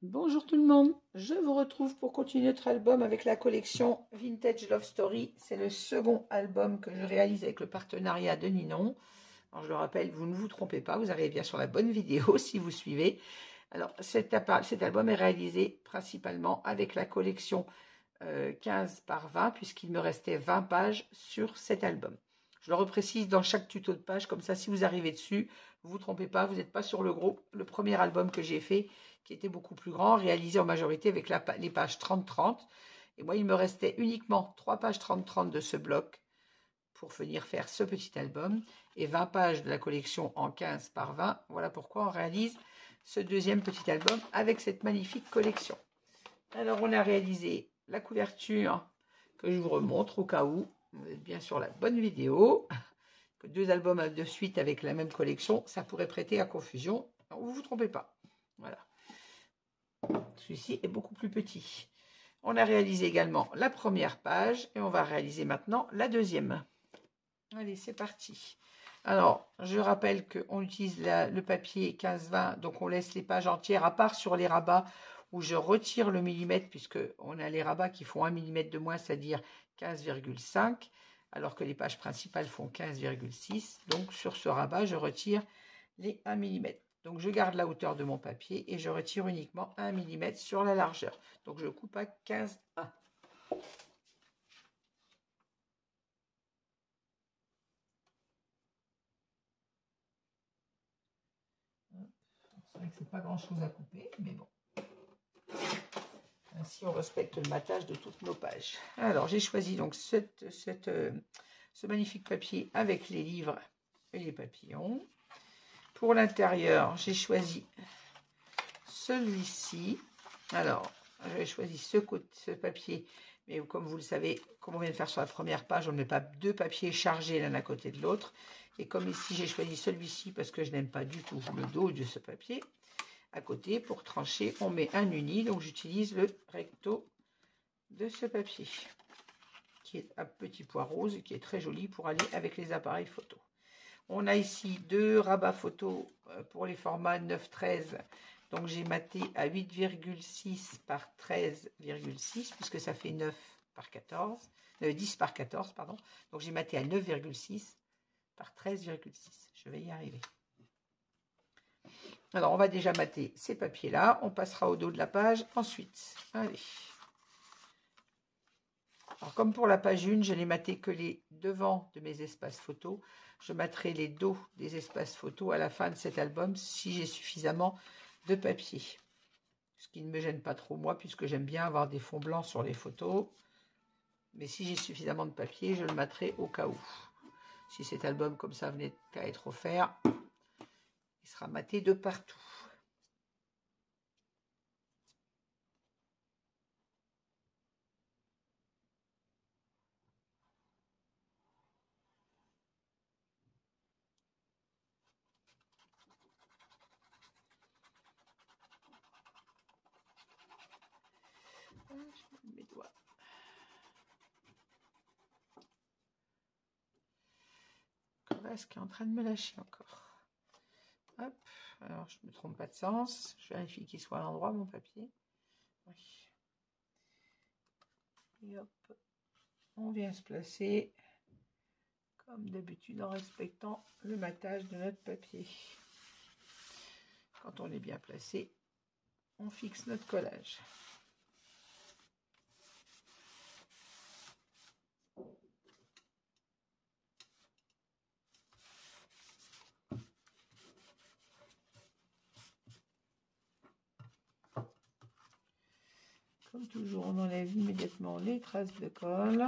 Bonjour tout le monde, je vous retrouve pour continuer notre album avec la collection Vintage Love Story. C'est le second album que je réalise avec le partenariat de Ninon. Alors je le rappelle, vous ne vous trompez pas, vous arrivez bien sur la bonne vidéo si vous suivez. Alors cet album est réalisé principalement avec la collection 15 par 20 puisqu'il me restait 20 pages sur cet album. Je le reprécise dans chaque tuto de page, comme ça si vous arrivez dessus, vous ne vous trompez pas, vous n'êtes pas sur le premier album que j'ai fait, qui était beaucoup plus grand, réalisé en majorité avec les pages 30-30. Et moi, il me restait uniquement 3 pages 30-30 de ce bloc pour venir faire ce petit album et 20 pages de la collection en 15 par 20. Voilà pourquoi on réalise ce deuxième petit album avec cette magnifique collection. Alors, on a réalisé la couverture que je vous remontre au cas où vous êtes bien sur la bonne vidéo. Que deux albums de suite avec la même collection, ça pourrait prêter à confusion. Alors, vous ne vous trompez pas. Voilà. Celui-ci est beaucoup plus petit. On a réalisé également la première page et on va réaliser maintenant la deuxième. Allez, c'est parti. Alors, je rappelle qu'on utilise le papier 15-20, donc on laisse les pages entières, à part sur les rabats où je retire le millimètre, puisqu'on a les rabats qui font 1 mm de moins, c'est-à-dire 15,5, alors que les pages principales font 15,6. Donc, sur ce rabat, je retire les 1 mm. Donc, je garde la hauteur de mon papier et je retire uniquement 1 mm sur la largeur. Donc, je coupe à 15,1. C'est vrai que c'est pas grand chose à couper, mais bon. Ainsi, on respecte le matage de toutes nos pages. Alors, j'ai choisi donc ce magnifique papier avec les livres et les papillons. Pour l'intérieur, j'ai choisi celui-ci. Alors, j'ai choisi ce papier, mais comme vous le savez, comme on vient de faire sur la première page, on ne met pas deux papiers chargés l'un à côté de l'autre. Et comme ici, j'ai choisi celui-ci parce que je n'aime pas du tout le dos de ce papier. À côté, pour trancher, on met un uni, donc j'utilise le recto de ce papier, qui est un petit pois rose, qui est très joli pour aller avec les appareils photo. On a ici deux rabats photo pour les formats 9-13, donc j'ai maté à 8,6 par 13,6, puisque ça fait 9 par 14, 10 par 14, pardon, donc j'ai maté à 9,6 par 13,6, je vais y arriver. Alors, on va déjà mater ces papiers-là. On passera au dos de la page ensuite. Allez. Alors, comme pour la page 1, je n'ai maté que les devants de mes espaces photos. Je materai les dos des espaces photos à la fin de cet album si j'ai suffisamment de papier. Ce qui ne me gêne pas trop, moi, puisque j'aime bien avoir des fonds blancs sur les photos. Mais si j'ai suffisamment de papier, je le materai au cas où. Si cet album, comme ça, venait à être offert, il sera maté de partout. Je mets mes doigts. Ce qui est en train de me lâcher encore. Hop, alors je ne me trompe pas de sens. Je vérifie qu'il soit à l'endroit mon papier. Oui. Et hop, on vient se placer comme d'habitude en respectant le matage de notre papier. Quand on est bien placé, on fixe notre collage. Comme toujours, on enlève immédiatement les traces de colle.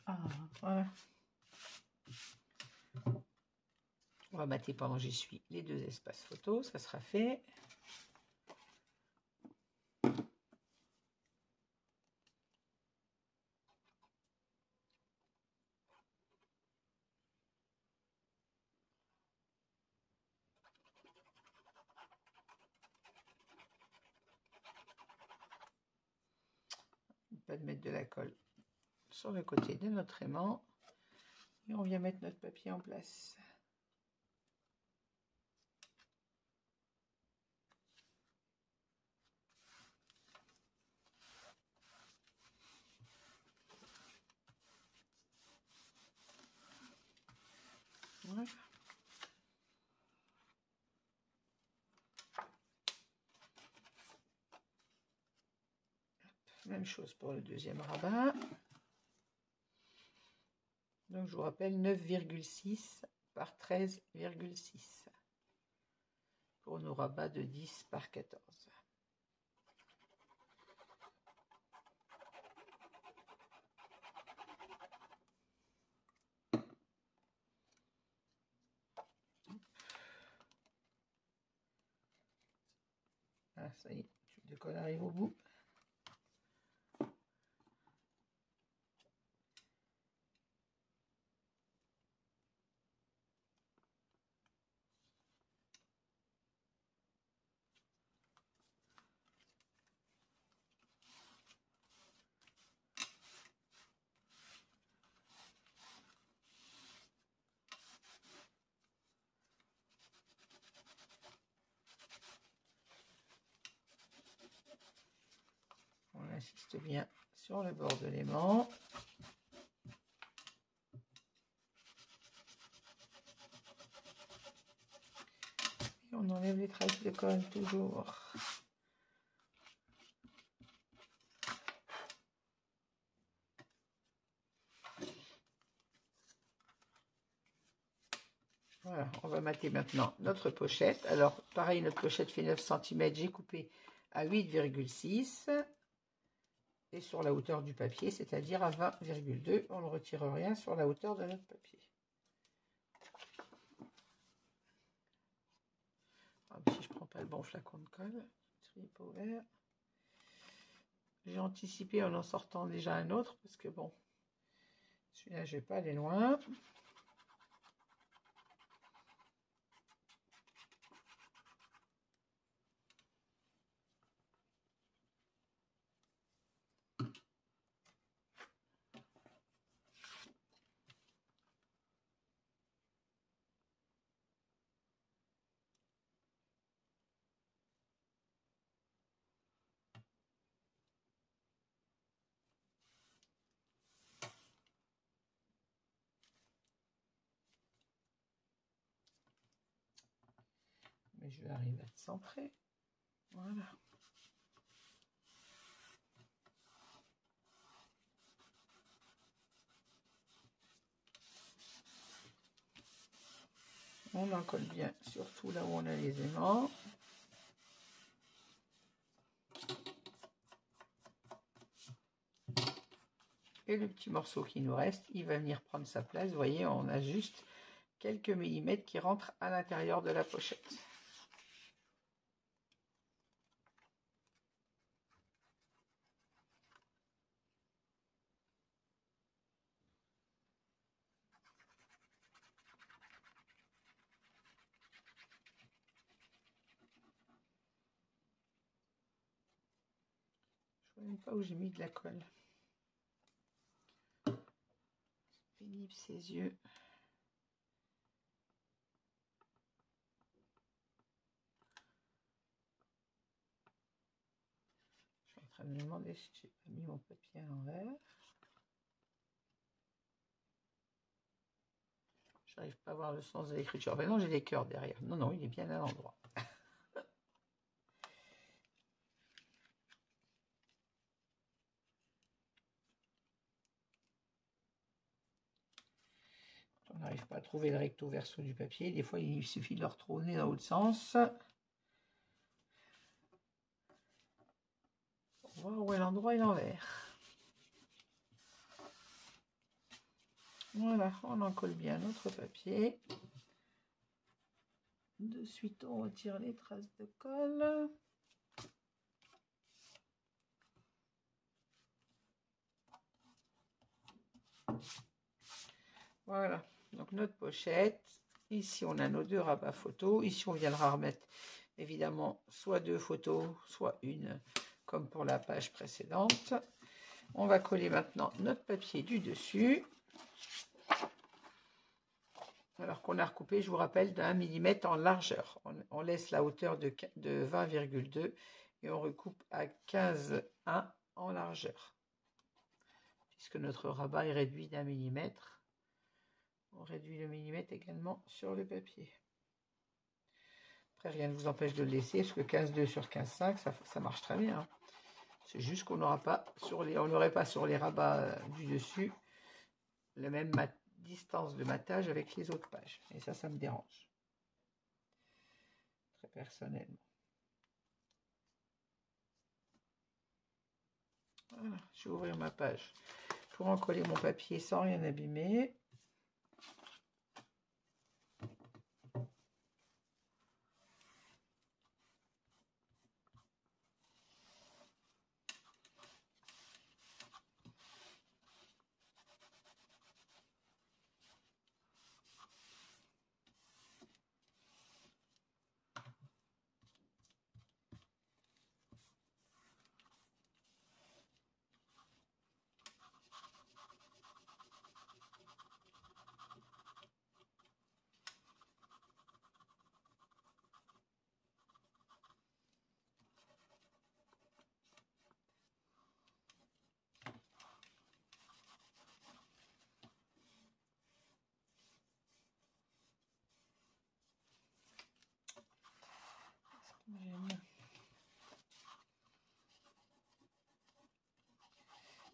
Ah, voilà. On va mater pendant que j'essuie les deux espaces photos, ça sera fait. Pas de mettre de la colle sur le côté de notre aimant et on vient mettre notre papier en place. Voilà. Même chose pour le deuxième rabat. Donc je vous rappelle 9,6 par 13,6 pour nos rabats de 10 par 14. Ah, ça y est, le col arrive au bout. On insiste bien sur le bord de l'aimant. Et on enlève les traces de colle toujours. Voilà, on va mater maintenant notre pochette. Alors, pareil, notre pochette fait 9 cm, j'ai coupé à 8,6 et sur la hauteur du papier, c'est-à-dire à 20,2. On ne retire rien sur la hauteur de notre papier. Si je ne prends pas le bon flacon de colle, j'ai anticipé en sortant déjà un autre parce que bon, celui-là, je ne vais pas aller loin. Mais je vais arriver à te centrer. Voilà. On en colle bien, surtout là où on a les aimants. Et le petit morceau qui nous reste, il va venir prendre sa place. Vous voyez, on a juste quelques millimètres qui rentrent à l'intérieur de la pochette. Je ne sais pas où j'ai mis de la colle. C'est pénible ses yeux. Je suis en train de me demander si j'ai pas mis mon papier à l'envers. J'arrive pas à voir le sens de l'écriture. Ben non, j'ai des cœurs derrière. Non, non, il est bien à l'endroit. On n'arrive pas à trouver le recto verso du papier. Des fois, il suffit de le retourner dans l'autre sens. Pour voir où est l'endroit et l'envers. Voilà, on en colle bien notre papier. De suite, on retire les traces de colle. Voilà, donc notre pochette. Ici, on a nos deux rabats photos. Ici, on viendra remettre évidemment soit deux photos, soit une, comme pour la page précédente. On va coller maintenant notre papier du dessus. Alors qu'on a recoupé, je vous rappelle, d'1 mm en largeur. On laisse la hauteur de 20,2 et on recoupe à 15,1 en largeur. Puisque notre rabat est réduit d'1 mm, on réduit le millimètre également sur le papier. Après, rien ne vous empêche de le laisser, parce que 15,2 sur 15,5, ça marche très bien. Hein. C'est juste qu'on n'aurait pas sur les rabats du dessus la même distance de matage avec les autres pages. Et ça me dérange. Très personnellement. Voilà, je vais ouvrir ma page pour en coller mon papier sans rien abîmer.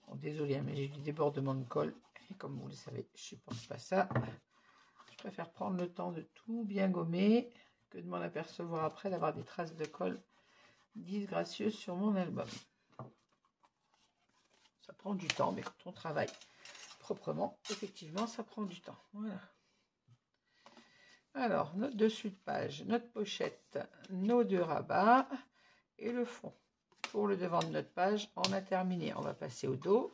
Bon, désolé, mais j'ai du débordement de colle. Et comme vous le savez, je supporte pas ça. Je préfère prendre le temps de tout bien gommer que de m'en apercevoir après d'avoir des traces de colle disgracieuses sur mon album. Ça prend du temps, mais quand on travaille proprement, effectivement, ça prend du temps. Voilà. Alors, notre dessus de page, notre pochette, nos deux rabats et le fond. Pour le devant de notre page, on a terminé. On va passer au dos.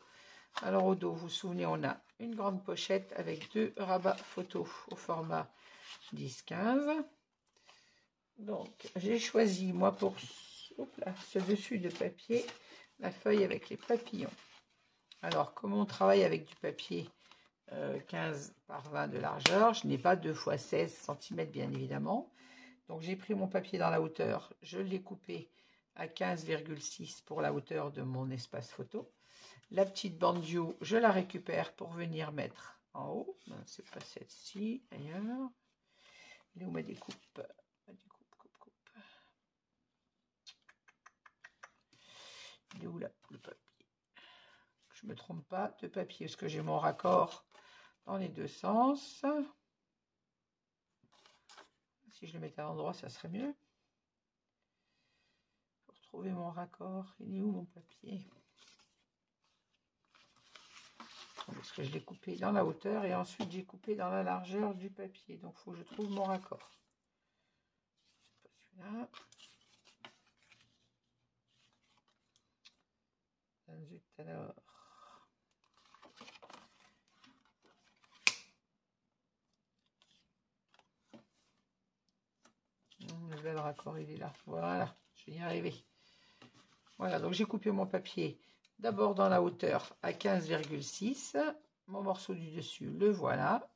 Alors, au dos, vous vous souvenez, on a une grande pochette avec deux rabats photos au format 10-15. Donc, j'ai choisi, moi, pour ce dessus de papier, la feuille avec les papillons. Alors, comme on travaille avec du papier 15 par 20 de largeur, je n'ai pas 2 x 16 cm bien évidemment. Donc j'ai pris mon papier dans la hauteur, je l'ai coupé à 15,6 pour la hauteur de mon espace photo. La petite bande du haut, je la récupère pour venir mettre en haut. C'est pas celle-ci, ailleurs. Il est où ma découpe? Coupe. Il est où là, le papier? Je ne me trompe pas de papier, parce que j'ai mon raccord dans les deux sens. Si je le mettais à l'endroit, ça serait mieux. Pour trouver mon raccord, il est où mon papier? Parce que je l'ai coupé dans la hauteur et ensuite j'ai coupé dans la largeur du papier. Donc il faut que je trouve mon raccord. C'est pas celui-là. Alors. Le raccord, il est là. Voilà, je vais y arriver. Voilà, donc j'ai coupé mon papier d'abord dans la hauteur à 15,6. Mon morceau du dessus, le voilà.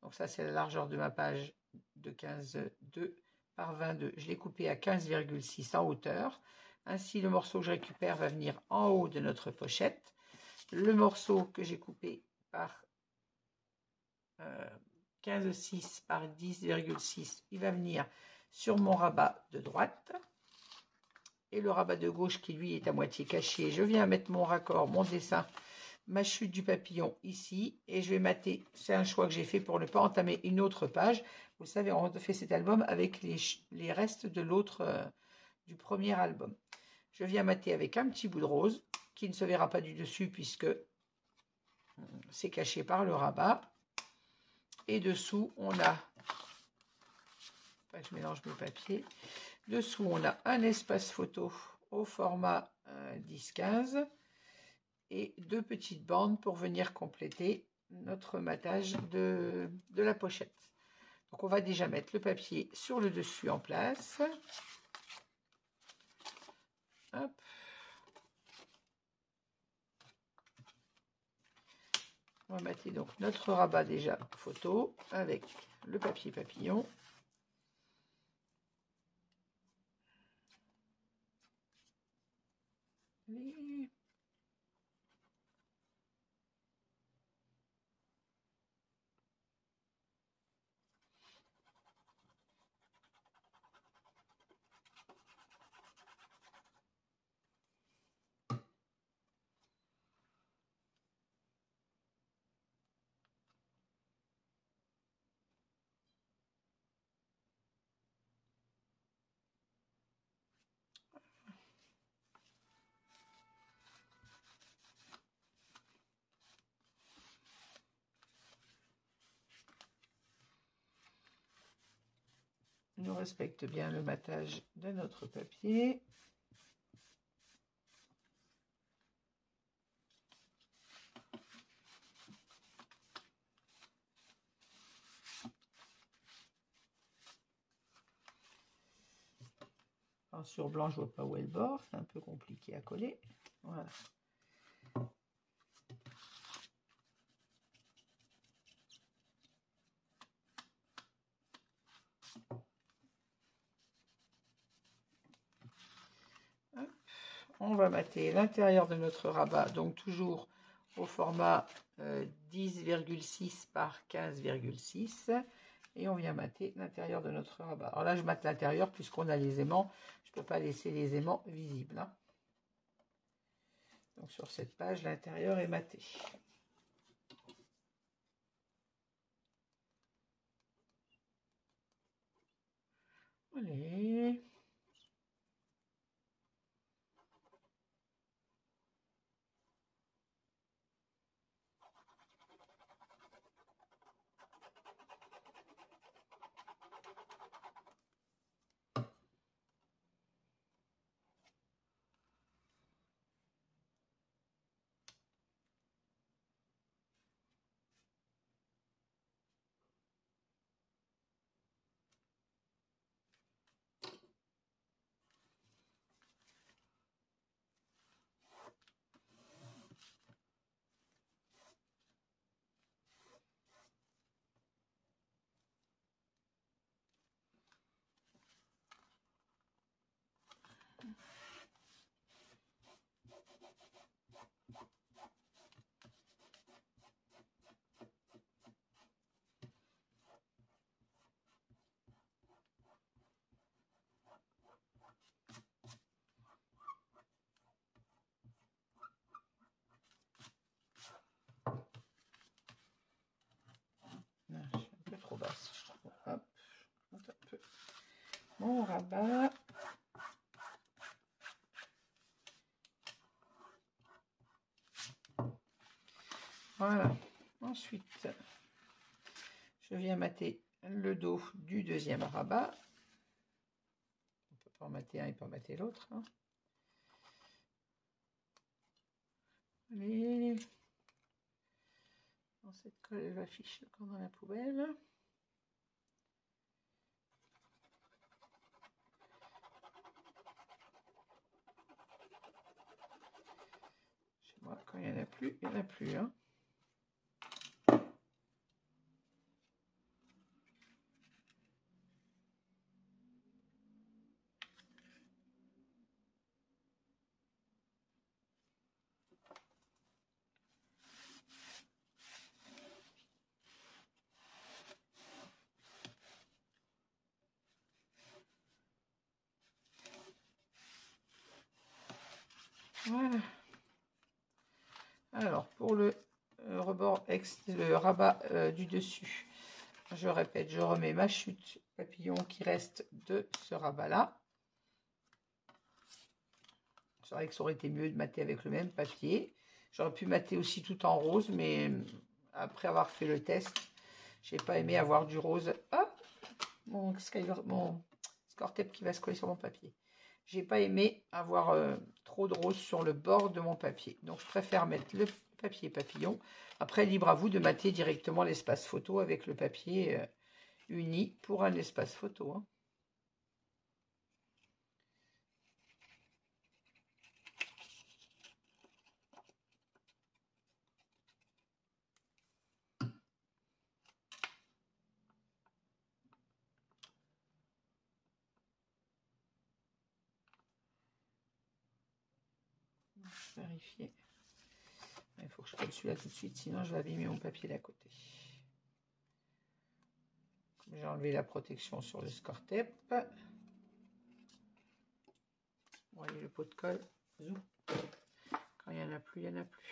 Donc ça, c'est la largeur de ma page de 15,2 par 22. Je l'ai coupé à 15,6 en hauteur. Ainsi, le morceau que je récupère va venir en haut de notre pochette. Le morceau que j'ai coupé par 15,6 par 10,6, il va venir sur mon rabat de droite. Et le rabat de gauche qui, lui, est à moitié caché. Je viens mettre mon raccord, mon dessin, ma chute du papillon ici. Et je vais mater. C'est un choix que j'ai fait pour ne pas entamer une autre page. Vous savez, on fait cet album avec les restes de l'autre, du premier album. Je viens mater avec un petit bout de rose qui ne se verra pas du dessus puisque c'est caché par le rabat. Et dessous, on a... Je mélange mes papiers. Dessous, on a un espace photo au format 10-15 et deux petites bandes pour venir compléter notre matage de la pochette. Donc, on va déjà mettre le papier sur le dessus en place. Hop. va mater donc notre rabat déjà photo avec le papier papillon. Allez. On respecte bien le matage de notre papier. Alors, sur blanc, je vois pas où est le bord, c'est un peu compliqué à coller. Voilà. Hop. On va mater l'intérieur de notre rabat, donc toujours au format 10,6 par 15,6. Et on vient mater l'intérieur de notre rabat. Alors là, je mate l'intérieur puisqu'on a les aimants. Je ne peux pas laisser les aimants visibles. Hein. Donc sur cette page, l'intérieur est maté. Allez. Non, je suis un peu trop basse, je trouve. Hop, je monte un peu mon rabat. Voilà. Ensuite, je viens mater le dos du deuxième rabat. On peut pas en mater un et pas en mater l'autre. Hein. Allez. Dans cette colle, elle affiche le camp dans la poubelle. Chez moi, quand il n'y en a plus, il n'y en a plus. Hein. Voilà. Alors, pour le rebord le rabat du dessus, je répète, je remets ma chute papillon qui reste de ce rabat-là. C'est vrai que ça aurait été mieux de mater avec le même papier. J'aurais pu mater aussi tout en rose, mais après avoir fait le test, j'ai pas aimé avoir du rose. Ah, mon score tape qui va se coller sur mon papier. J'ai pas aimé avoir trop de rose sur le bord de mon papier. Donc je préfère mettre le papier papillon. Après, libre à vous de mater directement l'espace photo avec le papier uni pour un espace photo. Hein. vérifier. Il faut que je colle celui-là tout de suite, sinon je vais abîmer mon papier d'à côté. J'ai enlevé la protection sur le score tape. Vous voyez le pot de colle. Zoom. Quand il n'y en a plus, il n'y en a plus.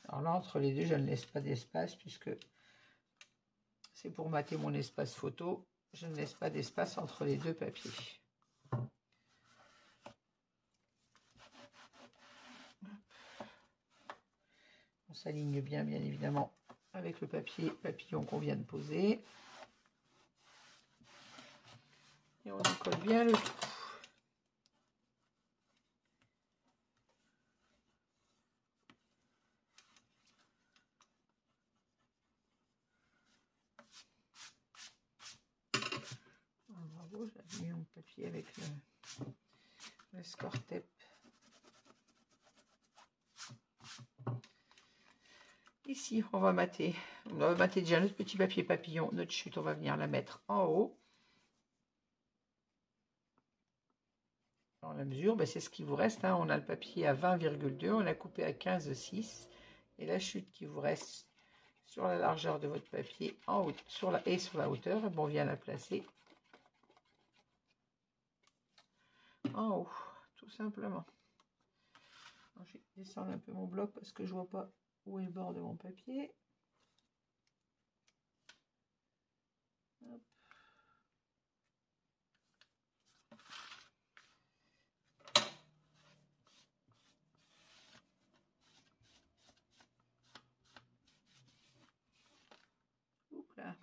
Alors là, entre les deux, je ne laisse pas d'espace puisque c'est pour mater mon espace photo. Je ne laisse pas d'espace entre les deux papiers. On s'aligne bien, bien évidemment, avec le papier papillon qu'on vient de poser. Et on y colle bien le tout. Bravo, j'ai mis mon papier avec le score tape. Ici, on va mater déjà notre petit papier papillon, notre chute, on va venir la mettre en haut. Dans la mesure, ben c'est ce qui vous reste, hein. On a le papier à 20,2, on a coupé à 15,6 et la chute qui vous reste sur la largeur de votre papier en haut, sur la hauteur, bon, on vient la placer en haut, tout simplement. Alors, je vais descendre un peu mon bloc parce que je vois pas où est le bord de mon papier. Hop. Oups là.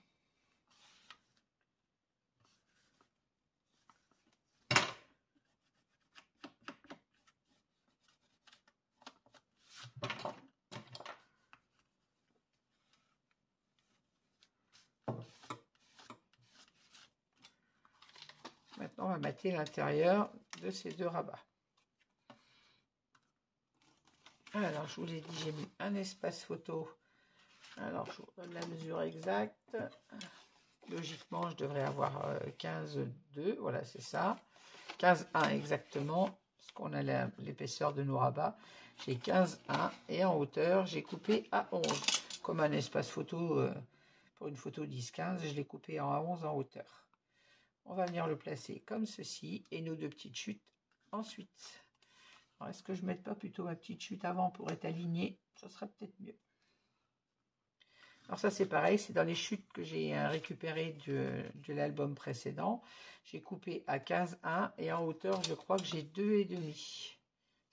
Maintenant, on va mater l'intérieur de ces deux rabats. Alors, je vous l'ai dit, j'ai mis un espace photo. Alors, je vous donne la mesure exacte. Logiquement, je devrais avoir 15,2. Voilà, c'est ça. 15,1 exactement, parce qu'on a l'épaisseur de nos rabats. J'ai 15,1 et en hauteur, j'ai coupé à 11. Comme un espace photo, pour une photo 10-15, je l'ai coupé à 11 en hauteur. On va venir le placer comme ceci et nos deux petites chutes ensuite. Est-ce que je ne mette pas plutôt ma petite chute avant pour être alignée? Ça sera peut-être mieux. Alors ça c'est pareil, c'est dans les chutes que j'ai récupérées de l'album précédent. J'ai coupé à 15,1 et en hauteur je crois que j'ai 2,5.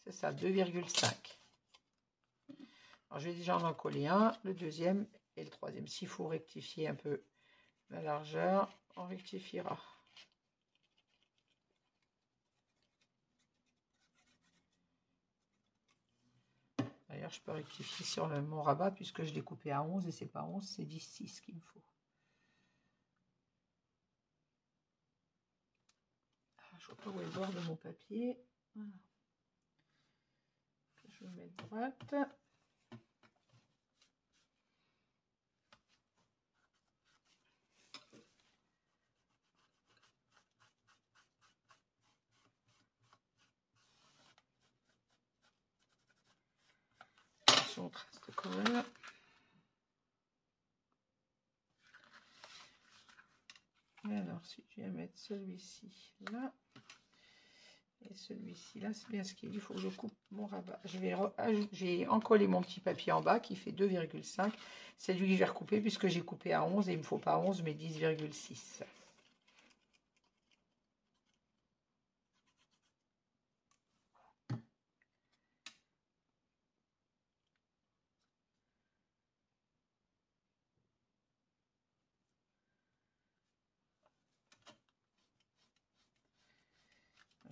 C'est ça, 2,5. Alors je vais déjà en coller un, le deuxième et le troisième. S'il faut rectifier un peu la largeur, on rectifiera. D'ailleurs, je peux rectifier sur mon rabat puisque je l'ai coupé à 11 et c'est pas 11, c'est 10,6 qu'il me faut. Je vois pas où est le bord de mon papier. Voilà. Je vais mettre droite. Attention, trace de colle. Alors, si je viens mettre celui-ci là, et celui-ci là, c'est bien ce qu'il dit, il faut que je coupe mon rabat. J'ai encollé mon petit papier en bas qui fait 2,5. C'est lui que je vais recouper puisque j'ai coupé à 11 et il ne me faut pas 11 mais 10,6.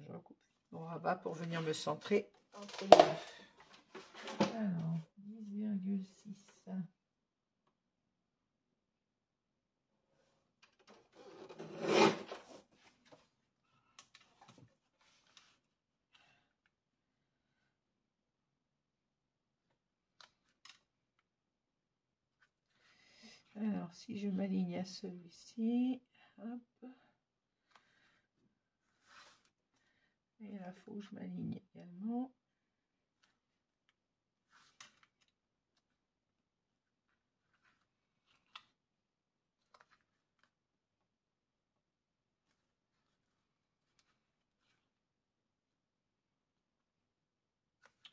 Je recoupe mon rabat pour venir me centrer entre les deux. Alors, 10,6. Alors, si je m'aligne à celui-ci, hop. Et là, il faut que je m'aligne également.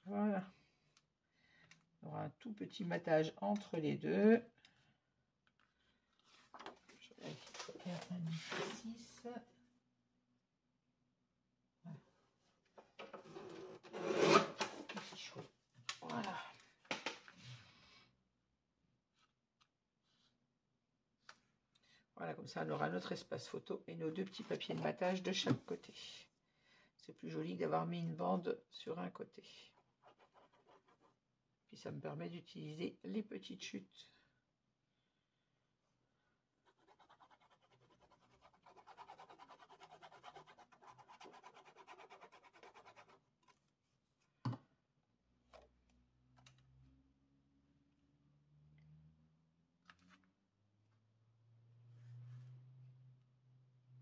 Voilà. On aura un tout petit matage entre les deux. Je vais faire un 6. Voilà. Voilà, comme ça, on aura notre espace photo et nos deux petits papiers de matage de chaque côté. C'est plus joli d'avoir mis une bande sur un côté. Puis ça me permet d'utiliser les petites chutes.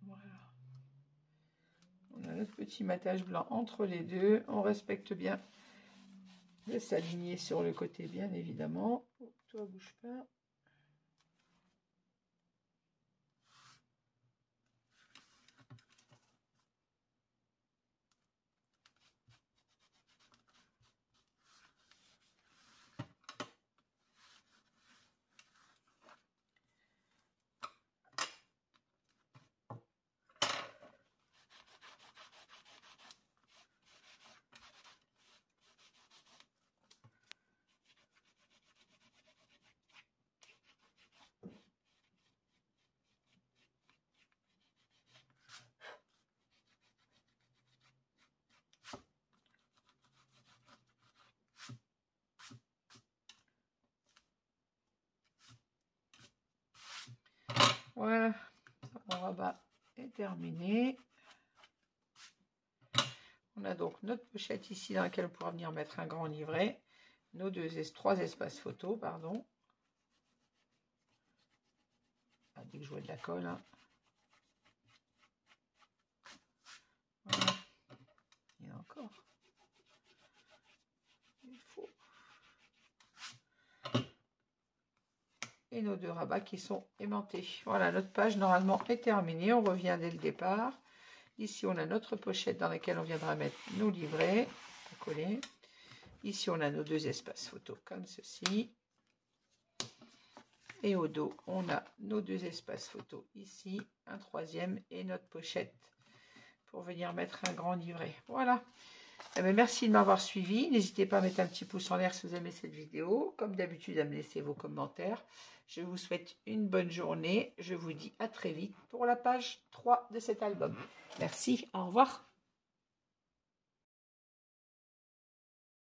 Voilà. On a notre petit matage blanc entre les deux. On respecte bien de s'aligner sur le côté, bien évidemment. Oh, toi, bouge pas. Voilà, mon rabat est terminé. On a donc notre pochette ici dans laquelle on pourra venir mettre un grand livret, nos trois espaces photos, pardon. Ah, dès que je vois de la colle. Hein. Voilà. Il y en a encore. Il faut. Et nos deux rabats qui sont aimantés. Voilà, notre page normalement est terminée. On revient dès le départ. Ici, on a notre pochette dans laquelle on viendra mettre nos livrets à coller. Ici, on a nos deux espaces photos comme ceci. Et au dos, on a nos deux espaces photos ici, un troisième et notre pochette pour venir mettre un grand livret. Voilà. Eh bien, merci de m'avoir suivi. N'hésitez pas à mettre un petit pouce en l'air si vous aimez cette vidéo. Comme d'habitude, à me laisser vos commentaires. Je vous souhaite une bonne journée. Je vous dis à très vite pour la page 3 de cet album. Merci, au revoir.